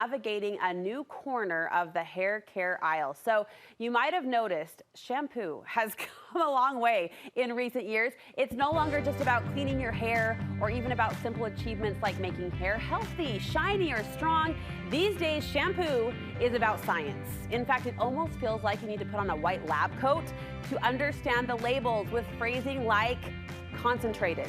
navigating a new corner of the hair care aisle. So you might have noticed shampoo has come a long way in recent years. It's no longer just about cleaning your hair or even about simple achievements like making hair healthy, shiny, or strong. These days, shampoo is about science. In fact, it almost feels like you need to put on a white lab coat to understand the labels with phrasing like concentrated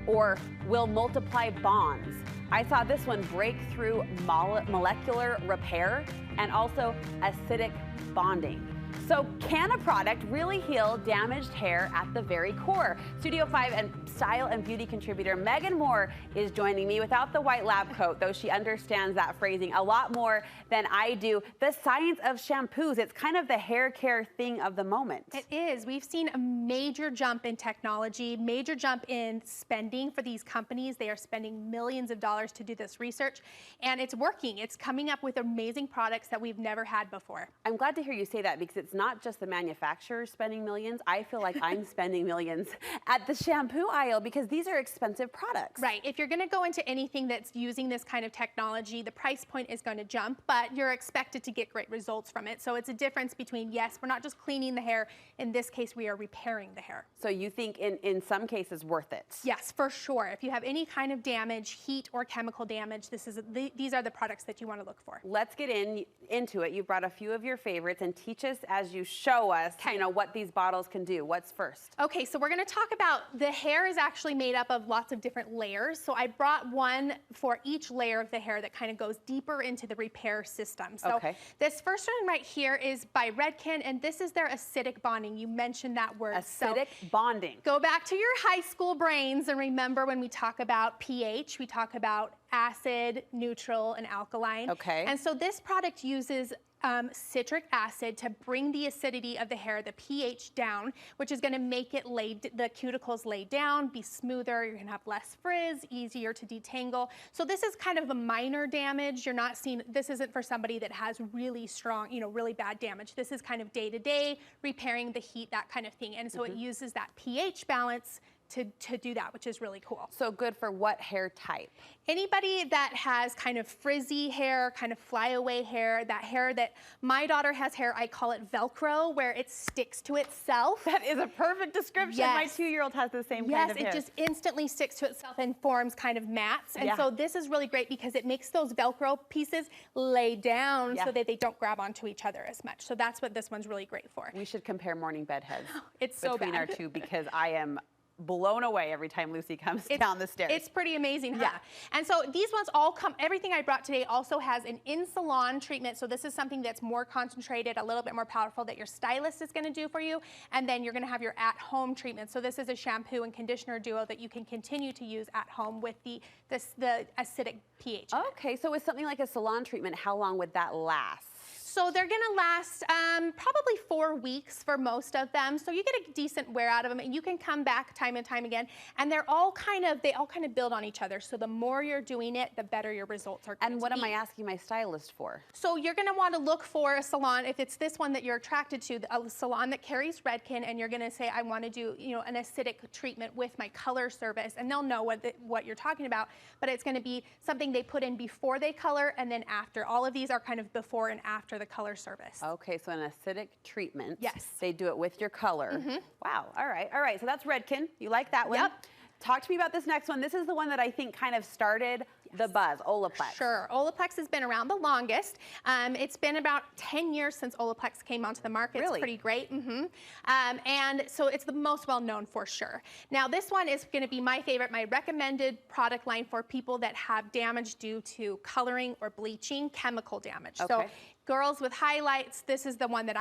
or will multiply bonds. I saw this one, breakthrough molecular repair and also acidic bonding. So can a product really heal damaged hair at the very core? Studio 5 and style and beauty contributor Megan Moore is joining me without the white lab coat, though she understands that phrasing a lot more than I do. The science of shampoos, it's kind of the hair care thing of the moment. It is. We've seen a major jump in technology, major jump in spending for these companies. They are spending millions of dollars to do this research, and it's working. It's coming up with amazing products that we've never had before. I'm glad to hear you say that because it's not just the manufacturers spending millions. I feel like I'm spending millions at the shampoo aisle because these are expensive products. Right. If you're going to go into anything that's using this kind of technology, the price point is going to jump, but you're expected to get great results from it. So it's a difference between, yes, we're not just cleaning the hair. In this case, we are repairing the hair. So you think in some cases worth it? Yes, for sure. If you have any kind of damage, heat or chemical damage, these are the products that you want to look for. Let's get into it. You brought a few of your favorites and teach us as you show us, you know, what these bottles can do. What's first? Okay, so we're going to talk about the hair is actually made up of lots of different layers. So I brought one for each layer of the hair that kind of goes deeper into the repair system. So this first one right here is by Redken, and this is their acidic bonding. You mentioned that word. Acidic bonding. Go back to your high school brains and remember when we talk about pH, we talk about acid, neutral, and alkaline. Okay. And so this product uses citric acid to bring the acidity of the hair, the pH down, which is going to make it the cuticles lay down, be smoother. You're going to have less frizz, easier to detangle. So this is kind of a minor damage. You're not seeing, this isn't for somebody that has really strong, you know, really bad damage. This is kind of day to day, repairing the heat, that kind of thing. And so it uses that pH balance to do that, which is really cool. So good for what hair type? Anybody that has kind of frizzy hair, kind of flyaway hair, that hair that my daughter has hair, I call it Velcro, where it sticks to itself. That is a perfect description. Yes. My 2-year-old has the same kind of hair. Yes, it just instantly sticks to itself and forms kind of mats. And so this is really great because it makes those Velcro pieces lay down so that they don't grab onto each other as much. So that's what this one's really great for. We should compare morning bed heads. It's so between bad. our two because I am blown away every time Lucy comes down the stairs. It's pretty amazing, huh? Yeah. And so these ones all come, everything I brought today also has an in-salon treatment. So this is something that's more concentrated, a little bit more powerful that your stylist is going to do for you. And then you're going to have your at-home treatment. So this is a shampoo and conditioner duo that you can continue to use at home with the acidic pH. Okay, so with something like a salon treatment, how long would that last? So they're going to last probably 4 weeks for most of them. So you get a decent wear out of them, and you can come back time and time again. And they all kind of build on each other. So the more you're doing it, the better your results are going to be. And what am I asking my stylist for? So you're going to want to look for a salon, if it's this one that you're attracted to, a salon that carries Redken, and you're going to say, I want to do, you know, an acidic treatment with my color service, and they'll know what you're talking about. But it's going to be something they put in before they color and then after. All of these are kind of before and after the color service. Okay, so an acidic treatment. Yes. They do it with your color. Wow, all right. So that's Redken. You like that one? Yep. Talk to me about this next one. This is the one that I think kind of started the buzz, Olaplex. Sure. Olaplex has been around the longest. It's been about 10 years since Olaplex came onto the market. Really? It's pretty great. And so it's the most well-known for sure. Now, this one is going to be my favorite, my recommended product line for people that have damage due to coloring or bleaching, chemical damage. Okay. So girls with highlights, this is the one that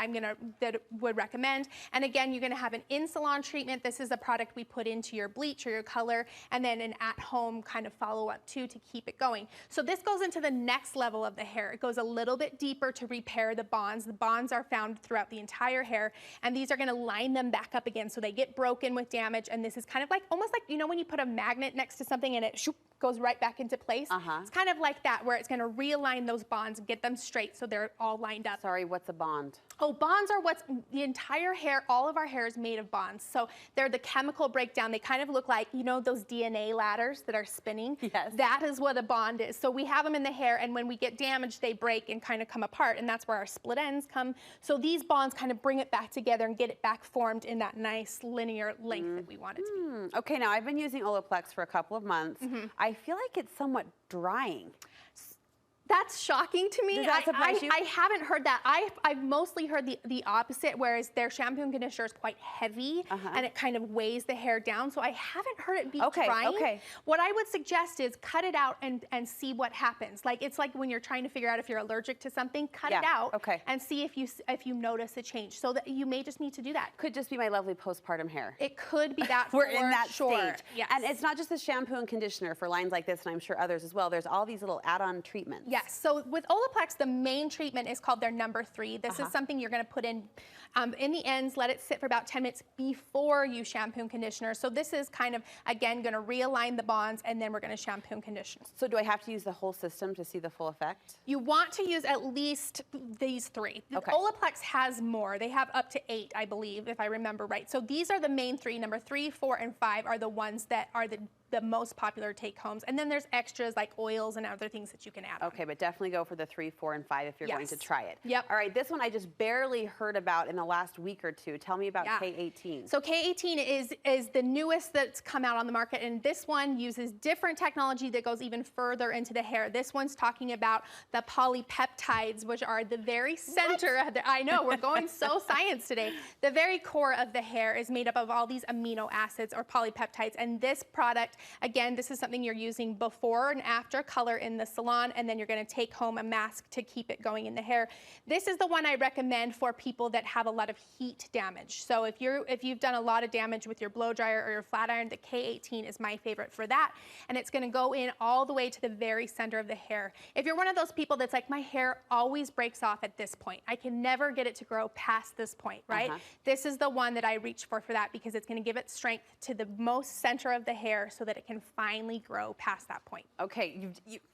that would recommend. And again, you're gonna have an in-salon treatment. This is a product we put into your bleach or your color, and then an at-home kind of follow-up too to keep it going. So this goes into the next level of the hair. It goes a little bit deeper to repair the bonds. The bonds are found throughout the entire hair, and these are gonna line them back up again so they get broken with damage. And this is kind of like, almost like, you know, when you put a magnet next to something and it goes right back into place. It's kind of like that, where it's going to realign those bonds and get them straight so they're all lined up. Sorry, what's a bond? Oh, bonds are what's the entire hair, all of our hair is made of bonds. So they're the chemical breakdown. They kind of look like, you know, those DNA ladders that are spinning? Yes. That is what a bond is. So we have them in the hair, and when we get damaged, they break and kind of come apart, and that's where our split ends come. So these bonds kind of bring it back together and get it back formed in that nice linear length that we want it to be. Okay, now I've been using Olaplex for a couple of months. I feel like it's somewhat drying. That's shocking to me. Does that surprise you? I haven't heard that. I've mostly heard the opposite, whereas their shampoo and conditioner is quite heavy and it kind of weighs the hair down. So I haven't heard it be drying. Okay. What I would suggest is cut it out and see what happens. Like it's like when you're trying to figure out if you're allergic to something, cut it out and see if you notice a change. So that you may just need to do that. Could just be my lovely postpartum hair. It could be that. We're in that stage. Yes. And it's not just the shampoo and conditioner for lines like this, and I'm sure others as well. There's all these little add-on treatments. Yes, so with Olaplex, the main treatment is called their number 3. This is something you're gonna put in the ends, let it sit for about 10 minutes before you shampoo and conditioner. So this is kind of, again, gonna realign the bonds, and then we're gonna shampoo and condition. So do I have to use the whole system to see the full effect? You want to use at least these 3. Olaplex has more. They have up to 8, I believe, if I remember right. So these are the main 3. Number 3, 4, and 5 are the ones that are the most popular take homes, and then there's extras like oils and other things that you can add on. Okay, but definitely go for the 3, 4, and 5 if you're going to try it. Yep. All right, this one I just barely heard about in the last week or two. Tell me about K18. So K18 is the newest that's come out on the market, and this one uses different technology that goes even further into the hair. This one's talking about the polypeptides, which are the very center of the, I know, we're going so science today. The very core of the hair is made up of all these amino acids or polypeptides, and this product, again, this is something you're using before and after color in the salon, and then you're gonna take home a mask to keep it going in the hair. This is the one I recommend for people that have a lot of heat damage. So if you've done a lot of damage with your blow dryer or your flat iron, the K18 is my favorite for that, and it's gonna go in all the way to the very center of the hair. If you're one of those people that's like, my hair always breaks off at this point, I can never get it to grow past this point, right? This is the one that I reach for that, because it's gonna give it strength to the most center of the hair so that it can finally grow past that point. Okay,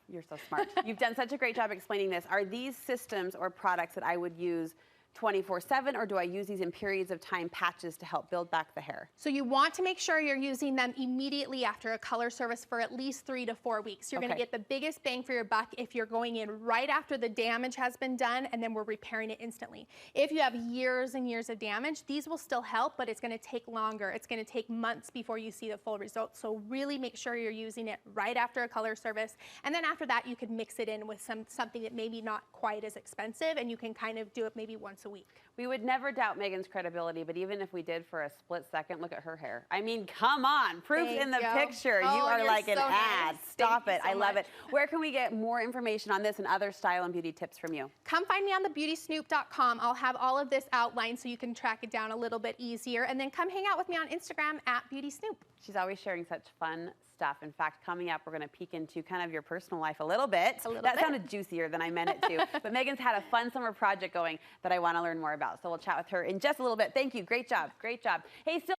you're so smart. You've done such a great job explaining this. Are these systems or products that I would use 24/7, or do I use these in periods of time, patches, to help build back the hair? So you want to make sure you're using them immediately after a color service for at least 3 to 4 weeks. You're gonna get the biggest bang for your buck if you're going in right after the damage has been done, and then we're repairing it instantly. If you have years and years of damage, these will still help, but it's gonna take longer. It's gonna take months before you see the full results. So really make sure you're using it right after a color service. And then after that, you could mix it in with something that maybe not quite as expensive, and you can kind of do it maybe once a week. We would never doubt Megan's credibility, but even if we did for a split second, look at her hair. I mean, come on, proof in the picture. You are like an ad. Stop it. I love it. Where can we get more information on this and other style and beauty tips from you? Come find me on thebeautysnoop.com. I'll have all of this outlined so you can track it down a little bit easier. And then come hang out with me on Instagram @BeautySnoop. She's always sharing such fun stuff. In fact, coming up, we're going to peek into kind of your personal life a little bit. That sounded juicier than I meant it to. But Megan's had a fun summer project going that I want to learn more about. So we'll chat with her in just a little bit. Thank you. Great job. Great job. Hey, still